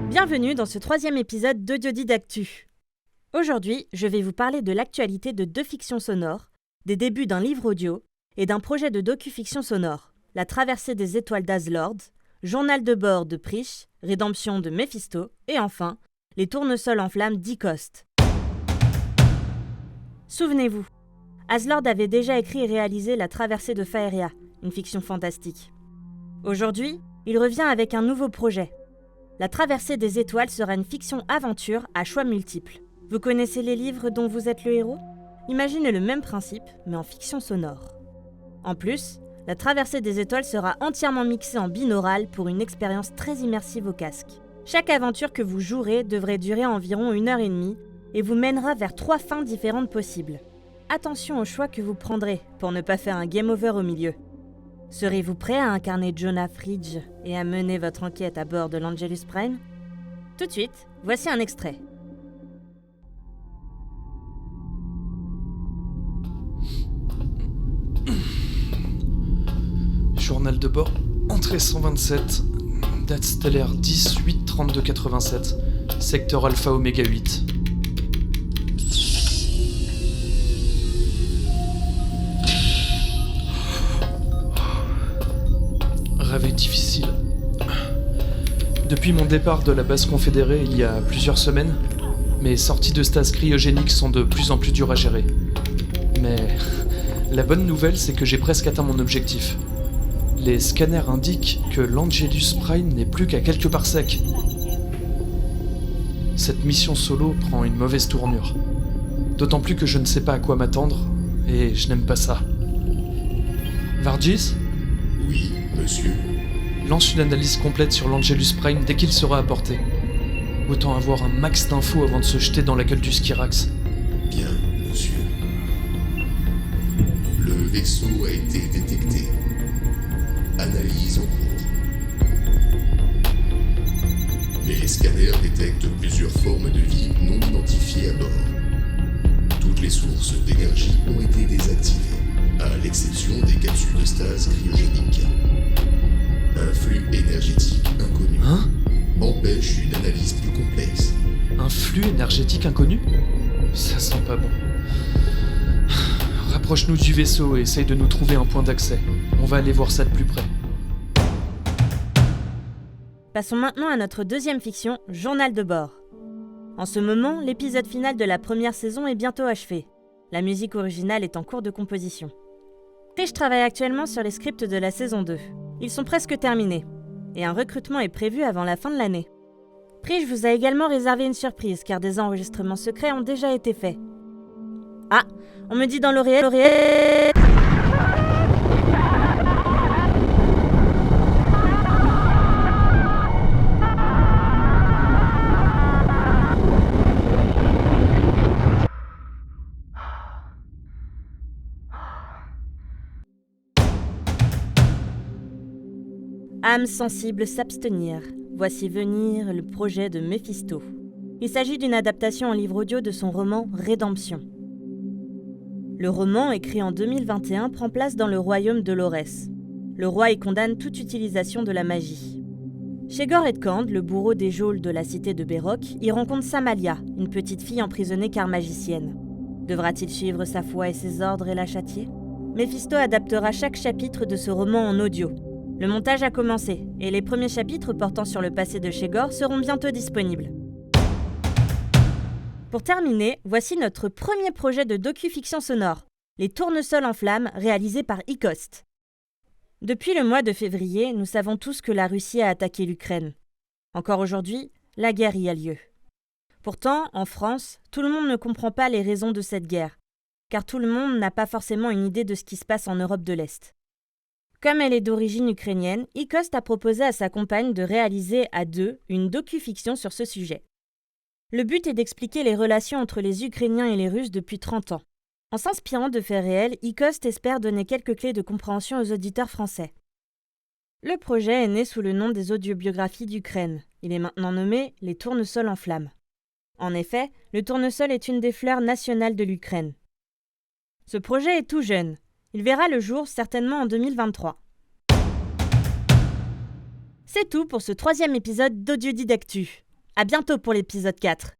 Bienvenue dans ce 3e épisode d'Audiodidactu. Aujourd'hui, je vais vous parler de l'actualité de 2 fictions sonores, des débuts d'un livre audio et d'un projet de docu-fiction sonore, La traversée des étoiles d'Azlord, Journal de bord de Pris, Rédemption de Méphisto et enfin, Les tournesols en flammes d'Icoste. Souvenez-vous, Azlord avait déjà écrit et réalisé La traversée de Faeria, une fiction fantastique. Aujourd'hui, il revient avec un nouveau projet. La traversée des étoiles sera une fiction-aventure à choix multiples. Vous connaissez les livres dont vous êtes le héros ? Imaginez le même principe, mais en fiction sonore. En plus, la traversée des étoiles sera entièrement mixée en binaural pour une expérience très immersive au casque. Chaque aventure que vous jouerez devrait durer environ 1h30 et vous mènera vers 3 fins différentes possibles. Attention au choix que vous prendrez pour ne pas faire un game over au milieu. Serez-vous prêt à incarner Jonah Fridge et à mener votre enquête à bord de l'Angelus Prime ? Tout de suite, voici un extrait. Journal de bord, entrée 127, date stellaire 10-8-32-87, secteur Alpha Oméga 8. Réveil difficile. Depuis mon départ de la base confédérée il y a plusieurs semaines, mes sorties de stase cryogénique sont de plus en plus dures à gérer. Mais la bonne nouvelle, c'est que j'ai presque atteint mon objectif. Les scanners indiquent que l'Angelus Prime n'est plus qu'à quelques parsecs. Cette mission solo prend une mauvaise tournure. D'autant plus que je ne sais pas à quoi m'attendre, et je n'aime pas ça. Vargis ? Oui, monsieur. Lance une analyse complète sur l'Angelus Prime dès qu'il sera apporté. Autant avoir un max d'infos avant de se jeter dans la gueule du Skyrax. Bien, monsieur. Le vaisseau a été détecté. Analyse en cours. Les scanners détectent plusieurs formes de vie non identifiées à bord. Toutes les sources d'énergie ont été désactivées, à l'exception des capsules de stase cryogénique. Un flux énergétique inconnu empêche une analyse plus complexe. Un flux énergétique inconnu ? Ça sent pas bon. Rapproche-nous du vaisseau et essaye de nous trouver un point d'accès. On va aller voir ça de plus près. Passons maintenant à notre 2e fiction, Journal de bord. En ce moment, l'épisode final de la première saison est bientôt achevé. La musique originale est en cours de composition. Je travaille actuellement sur les scripts de la saison 2. Ils sont presque terminés. Et un recrutement est prévu avant la fin de l'année. Pridge vous a également réservé une surprise car des enregistrements secrets ont déjà été faits. Ah, on me dit dans l'oreille... Âme sensible s'abstenir. Voici venir le projet de Méphisto. Il s'agit d'une adaptation en livre audio de son roman Rédemption. Le roman, écrit en 2021, prend place dans le royaume de Lorès. Le roi y condamne toute utilisation de la magie. Shegor Edkand, le bourreau des geôles de la cité de Bérok, y rencontre Samalia, une petite fille emprisonnée car magicienne. Devra-t-il suivre sa foi et ses ordres et la châtier ? Méphisto adaptera chaque chapitre de ce roman en audio. Le montage a commencé, et les premiers chapitres portant sur le passé de Shegor seront bientôt disponibles. Pour terminer, voici notre premier projet de docu-fiction sonore, Les tournesols en flammes, réalisé par Icoste. Depuis le mois de février, nous savons tous que la Russie a attaqué l'Ukraine. Encore aujourd'hui, la guerre y a lieu. Pourtant, en France, tout le monde ne comprend pas les raisons de cette guerre, car tout le monde n'a pas forcément une idée de ce qui se passe en Europe de l'Est. Comme elle est d'origine ukrainienne, Icoste a proposé à sa compagne de réaliser à 2 une docu-fiction sur ce sujet. Le but est d'expliquer les relations entre les Ukrainiens et les Russes depuis 30 ans. En s'inspirant de faits réels, Icoste espère donner quelques clés de compréhension aux auditeurs français. Le projet est né sous le nom des audiobiographies d'Ukraine. Il est maintenant nommé « Les tournesols en flammes ». En effet, le tournesol est une des fleurs nationales de l'Ukraine. Ce projet est tout jeune. Il verra le jour certainement en 2023. C'est tout pour ce 3e épisode d'Audio Didactu. À bientôt pour l'épisode 4.